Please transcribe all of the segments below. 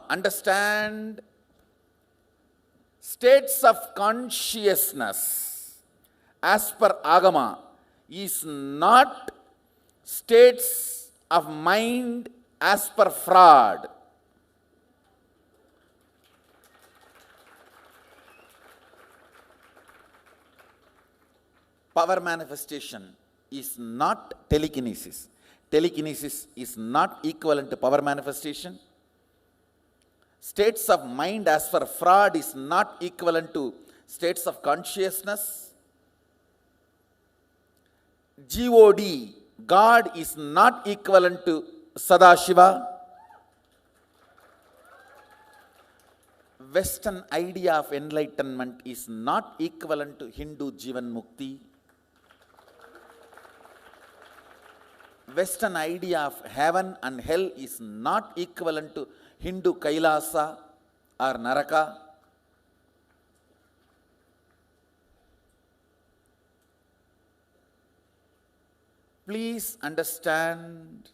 understand states of consciousness as per Agama is not states of mind as per Freud. Power manifestation is not telekinesis. Telekinesis is not equivalent to power manifestation. States of mind as per Freud is not equivalent to states of consciousness. God, God is not equivalent to Sadashiva. Western idea of enlightenment is not equivalent to Hindu Jivan Mukti. Western idea of heaven and hell is not equivalent to Hindu Kailasa or Naraka. Please understand,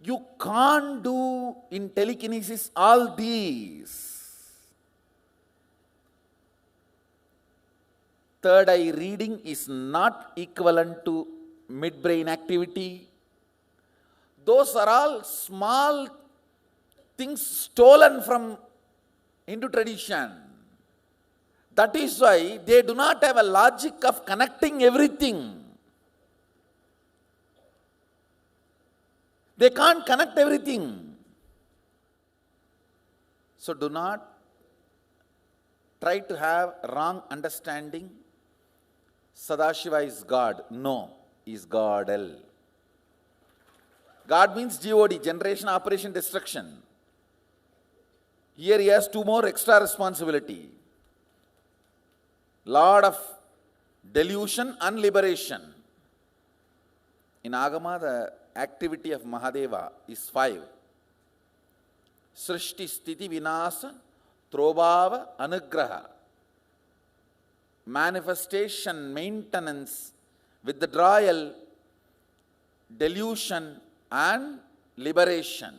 you can't do in telekinesis all these. Third eye reading is not equivalent to midbrain activity. Those are all small things stolen from Hindu tradition. That is why they do not have a logic of connecting everything. They can't connect everything. So do not try to have wrong understanding. Sadashiva is God. No, is God-el. God means God, generation, operation, destruction. Here he has two more extra responsibility. Lord of delusion and liberation. In Agama, the activity of Mahadeva is 5. Srishti, Sthiti, Vinasa, Trobhava, Anugraha. Manifestation, maintenance, withdrawal, delusion and liberation.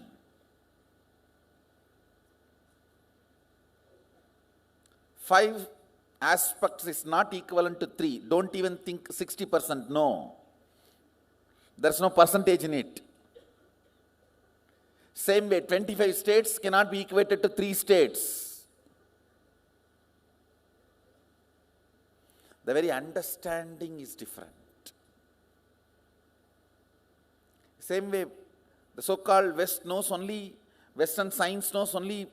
Five aspects is not equivalent to 3. Don't even think 60%. No. There's no percentage in it. Same way, 25 states cannot be equated to 3 states. The very understanding is different. Same way, the so-called Western science knows only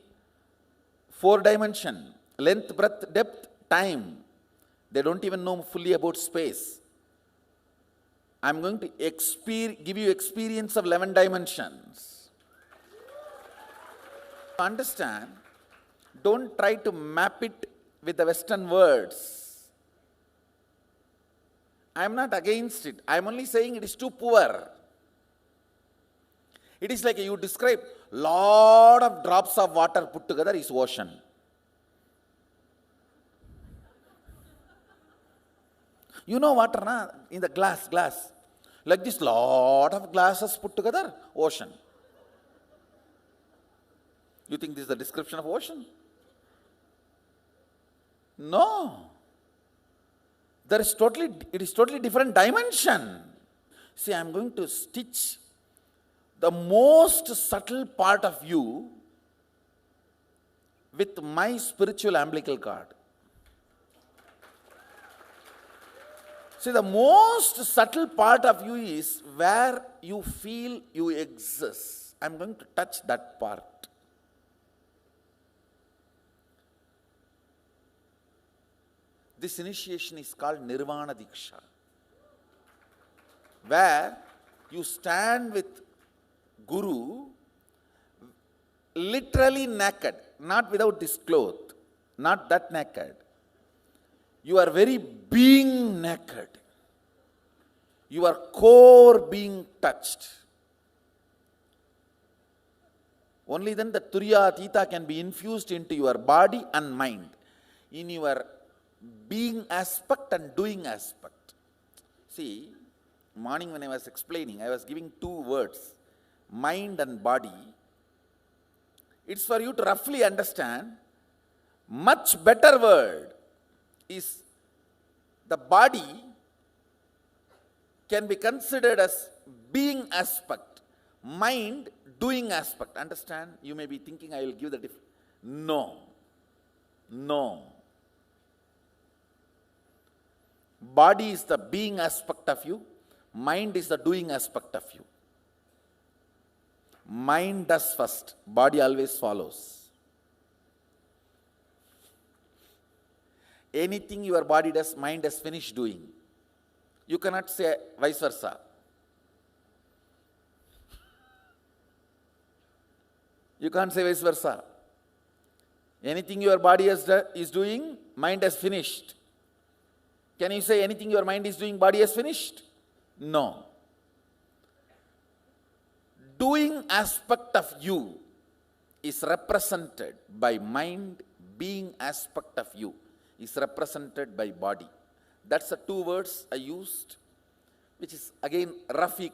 4 dimension, length, breadth, depth, time. They don't even know fully about space. I'm going to give you experience of 11 dimensions. To understand, don't try to map it with the Western words. I'm not against it. I'm only saying it is too poor. It is like you describe lot of drops of water put together is ocean. You know water, na? In the glass. Like this, lot of glasses put together, ocean. You think this is the description of ocean? No. It is totally different dimension. See, I am going to stitch the most subtle part of you with my spiritual umbilical cord. See, the most subtle part of you is where you feel you exist. I'm going to touch that part. This initiation is called Nirvana Diksha, where you stand with Guru literally naked, not without this cloth, not that naked. You are very being naked. Your core being touched. Only then the Turiya Atita can be infused into your body and mind, in your being aspect and doing aspect. See, morning when I was explaining, I was giving 2 words, mind and body. It's for you to roughly understand. Much better word is the body can be considered as being aspect, mind doing aspect. Understand? You may be thinking I will give the difference. No. No. Body is the being aspect of you. Mind is the doing aspect of you. Mind does first. Body always follows. Anything your body does, mind has finished doing. You cannot say vice versa. You can't say vice versa. Anything your body is doing, mind has finished. Can you say anything your mind is doing, body has finished? No. Doing aspect of you is represented by mind, being aspect of you is represented by body. That's the two words I used, which is again roughly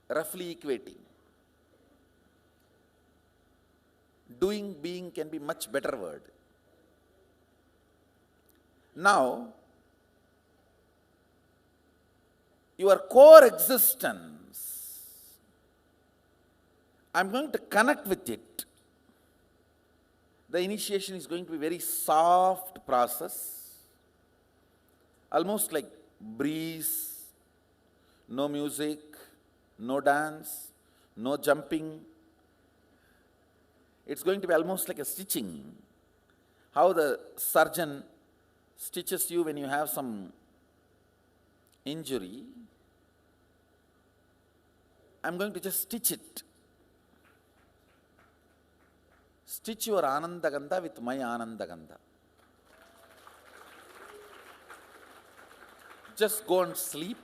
equating. Doing, being can be much better word. Now, your core existence, I'm going to connect with it. The initiation is going to be very soft process, almost like breeze, no music, no dance, no jumping. It's going to be almost like a stitching. How the surgeon stitches you when you have some injury. I'm going to just stitch it. Stitch your Anandagandha with my Anandagandha. Just go and sleep.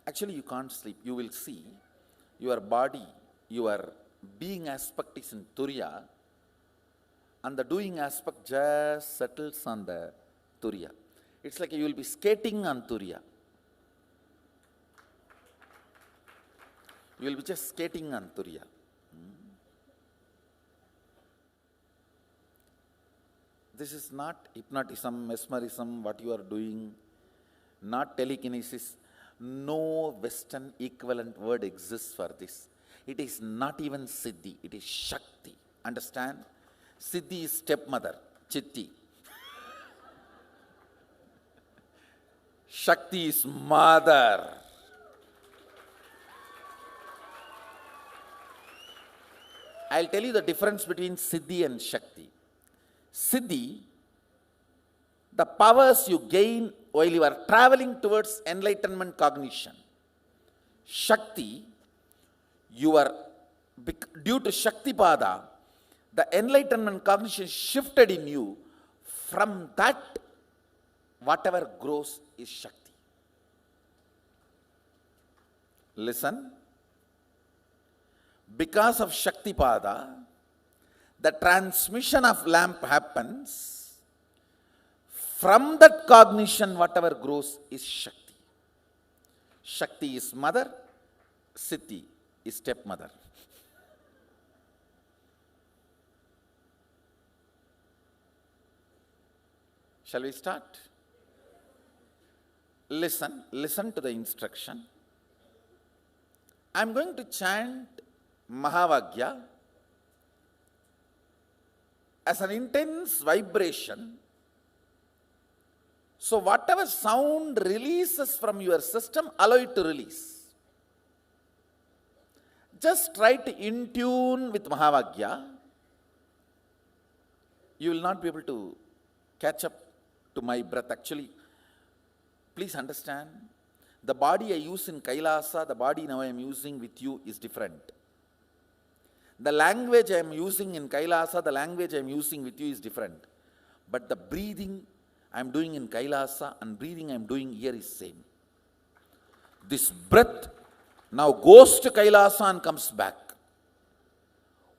Actually, you can't sleep. You will see your body, your being aspect is in Turiya, and the doing aspect just settles on the Turiya. It's like you will be skating on Turiya. You will be just skating on Turiya. This is not hypnotism, mesmerism, what you are doing, not telekinesis. No Western equivalent word exists for this. It is not even Siddhi, it is Shakti. Understand? Siddhi is stepmother, Chitti. Shakti is mother. I'll tell you the difference between Siddhi and Shakti. Siddhi, the powers you gain while you are traveling towards enlightenment cognition. Shakti, you are, due to Shaktipada, the enlightenment cognition shifted in you. From that, whatever grows is Shakti. Listen. Because of Shaktipada, the transmission of lamp happens. From that cognition, whatever grows is Shakti. Shakti is mother, Siddhi is stepmother. Shall we start? Listen to the instruction. I am going to chant Mahavagya as an intense vibration. So whatever sound releases from your system, allow it to release. Just try to in tune with Mahavagya. You will not be able to catch up to my breath. Actually, please understand, the body I use in Kailasa, the body now I am using with you is different. The language I am using in Kailasa, the language I am using with you is different. But the breathing I am doing in Kailasa and breathing I am doing here is same. This breath now goes to Kailasa and comes back.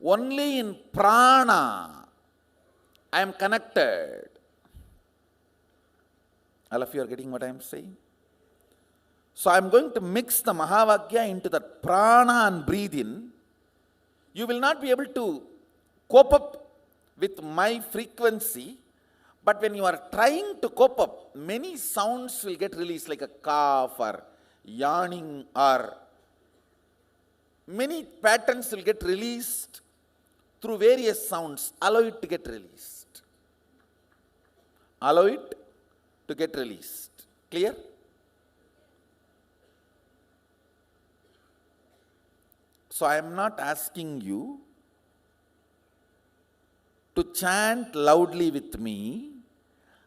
Only in prana I am connected. All of you are getting what I am saying? So I am going to mix the Mahavagya into the prana and breathe in. You will not be able to cope up with my frequency, but when you are trying to cope up, many sounds will get released, like a cough or yawning, or many patterns will get released through various sounds. Allow it to get released. Allow it to get released. Clear? So I am not asking you to chant loudly with me.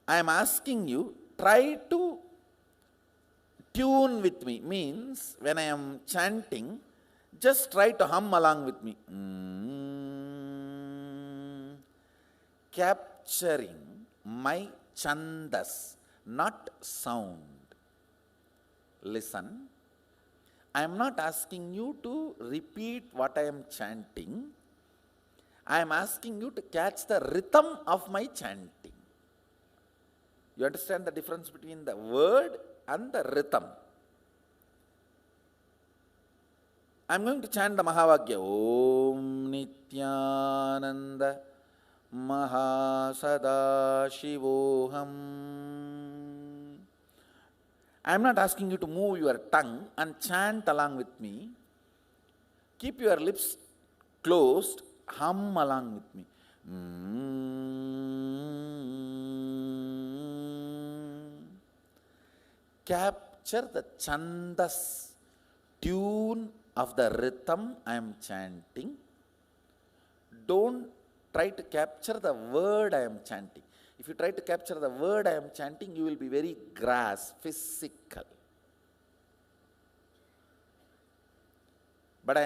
I am asking you, try to tune with me. Means, when I am chanting, just try to hum along with me. Capturing my chandas, not sound. Listen. I am not asking you to repeat what I am chanting. I am asking you to catch the rhythm of my chanting. You understand the difference between the word and the rhythm? I am going to chant the Mahavagya. Om Nityananda Mahasada Shivoham. I am not asking you to move your tongue and chant along with me. Keep your lips closed, hum along with me. Capture the chandas, tune of the rhythm I am chanting. Don't try to capture the word I am chanting. If you try to capture the word I am chanting, you will be very grass, physical. But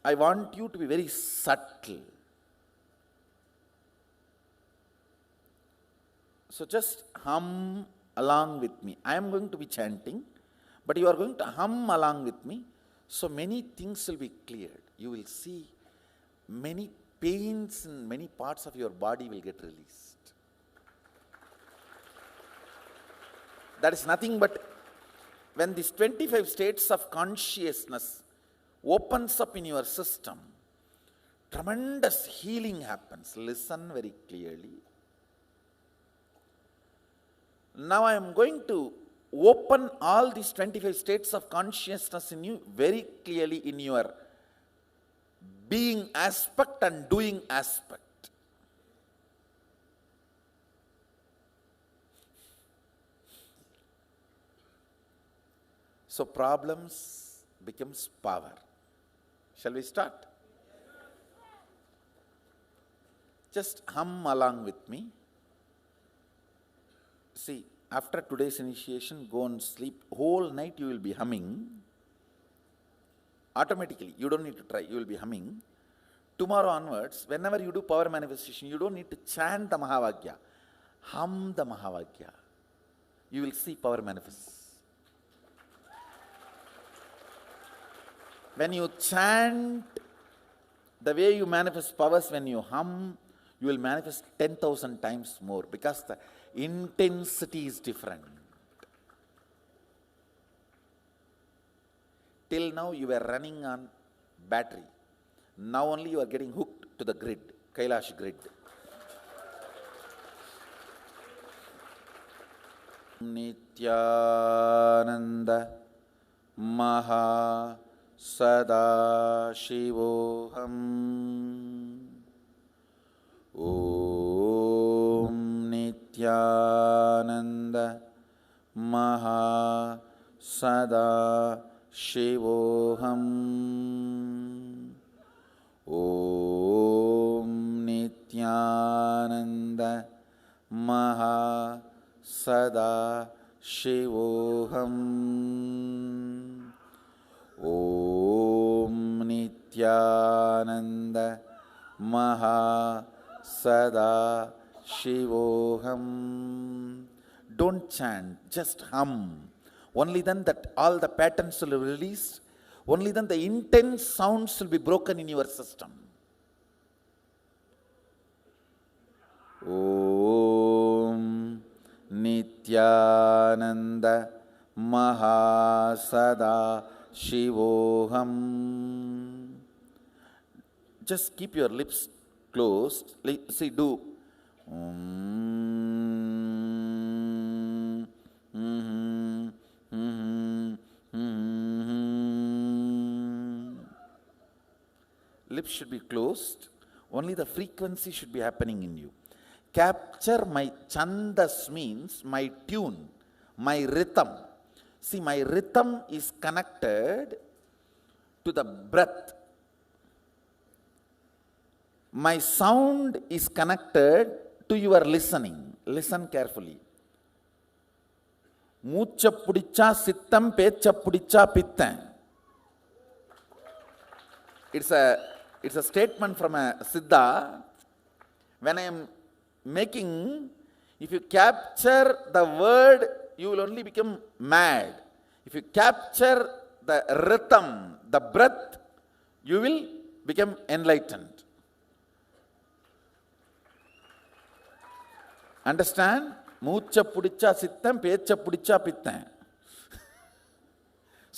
I want you to be very subtle. So just hum along with me. I am going to be chanting, but you are going to hum along with me. So many things will be cleared. You will see many pains in many parts of your body will get released. That is nothing but when these 25 states of consciousness opens up in your system, tremendous healing happens. Listen very clearly. Now I am going to open all these 25 states of consciousness in you very clearly in your being aspect and doing aspect. So problems becomes power. Shall we start? Just hum along with me. See, after today's initiation, go and sleep. Whole night you will be humming. Automatically, you don't need to try, you will be humming. Tomorrow onwards, whenever you do power manifestation, you don't need to chant the Mahavagya. Hum the Mahavagya. You will see power manifest. When you chant, the way you manifest powers, when you hum, you will manifest 10,000 times more, because the intensity is different. Till now you were running on battery. Now only you are getting hooked to the grid, Kailash grid. Nityananda Maha Sada Shivoham. Om Nityananda Maha Sada Shivoham. Om Nityananda Maha Sada Shivoham. Om Nityananda Maha Sada Shivoham. Don't chant, just hum. Only then that all the patterns will be released. Only then the intense sounds will be broken in your system. Om Nityananda Maha Sada Shivoham. Just keep your lips closed. See, do. Lips should be closed. Only the frequency should be happening in you. Capture my chandas means my tune, my rhythm. See, my rhythm is connected to the breath. My sound is connected to your listening. Listen carefully. மூச்ச புடிச்சா சித்தம் பேச்ச புடிச்சா பித்தம். It's a statement from a Siddha. When I am making, if you capture the word, you will only become mad. If you capture the rhythm, the breath, you will become enlightened. Understand? மூச்ச புடிச்சா சித்தம் பேச்ச புடிச்சா பித்தம்.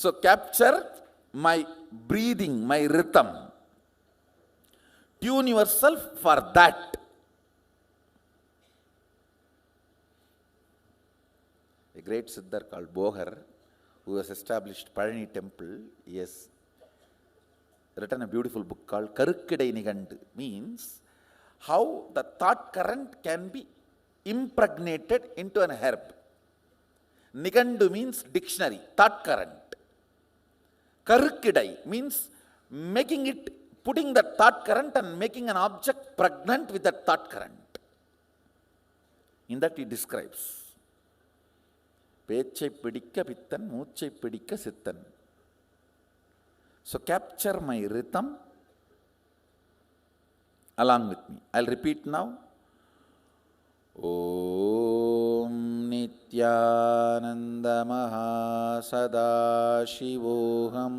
So capture my breathing, my rhythm. Tune yourself for that. A great Siddhar called Bohar, who has established Palani temple, he has written a beautiful book called Karukkidai Nigandu, means how the thought current can be impregnated into an herb. Nigandu means dictionary, thought current. Karukkidai means making it, putting the thought current and making an object pregnant with that thought current. In that he describes. பேச்சை பிடிக்க பித்தன் மூச்சை பிடிக்க சித்தன். So capture my rhythm along with me. I'll repeat now. Om Nityananda Mahasadashivoham.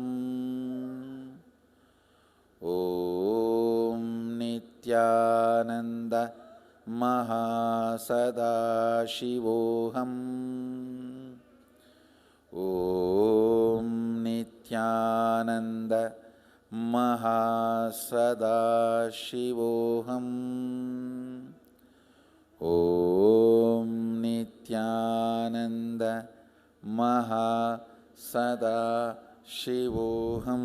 Om Nityananda Mahasadashivoham. Om Nityananda Mahasadashivoham. Om Nityananda Mahasadashivoham.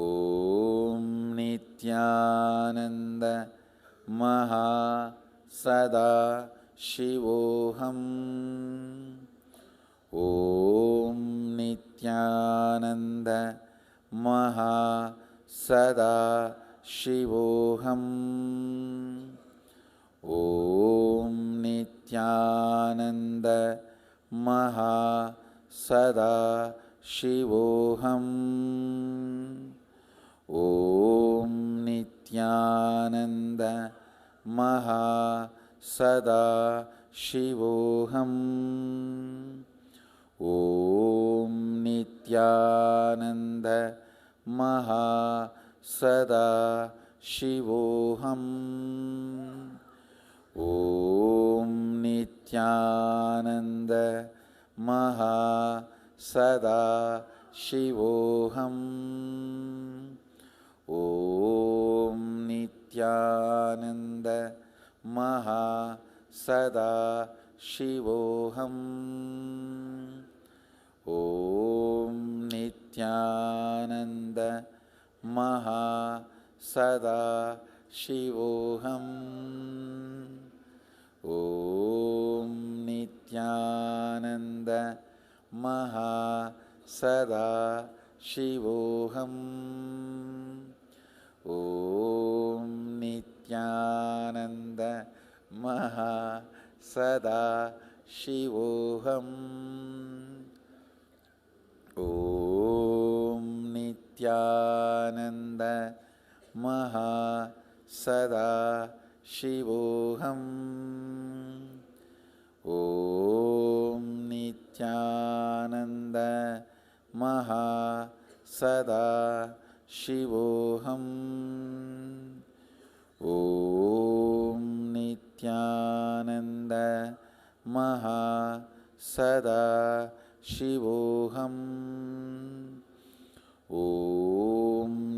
Om Nityananda Mahasadashivoham. Om Nityananda Mahasadashivoham. Om Nityananda Mahasadashivoham. Om Nityananda Mahasadashivoham. Om Nityananda Mahasadashivoham. Om Nityananda Mahasadashivoham. Om Nityananda Mahasadashivoham. Om Nityananda Mahasadashivoham. Om Nityananda Mahasadashivoham. Om Nityananda Mahasadashivoham. Om Nityananda Mahasadashivoham. Om Nityananda Mahasadashivoham. Om Nityananda Mahasadashivoham. Om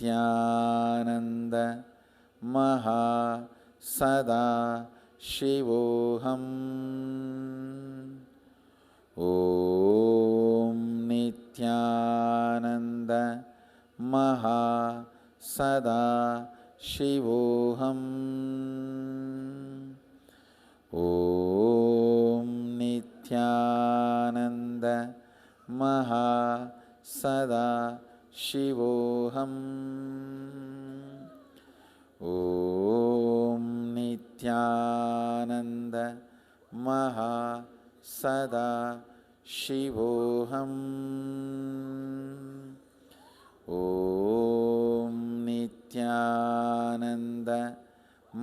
Nityanand महा सदा शिवोऽहम्। ॐ नित्यानंद महा सदा शिवोऽहम्। ॐ नित्यानंद महा सदा शिवोऽहम्। ॐ नित्यानंद महा सदा शिवोऽहम्। ॐ नित्यानंद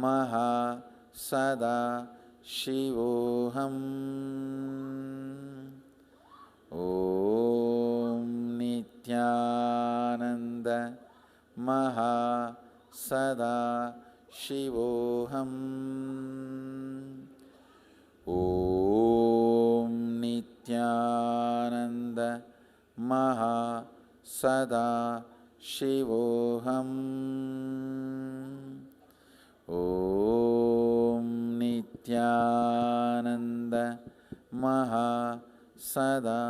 महा सदा शिवोऽहम्। ॐ नित्यानंद महा सदा शिवोऽहम्। ॐ नित्यानंद महा सदा शिवोऽहम्। ॐ नित्यानंद महा सदा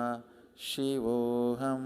शिवोऽहम्।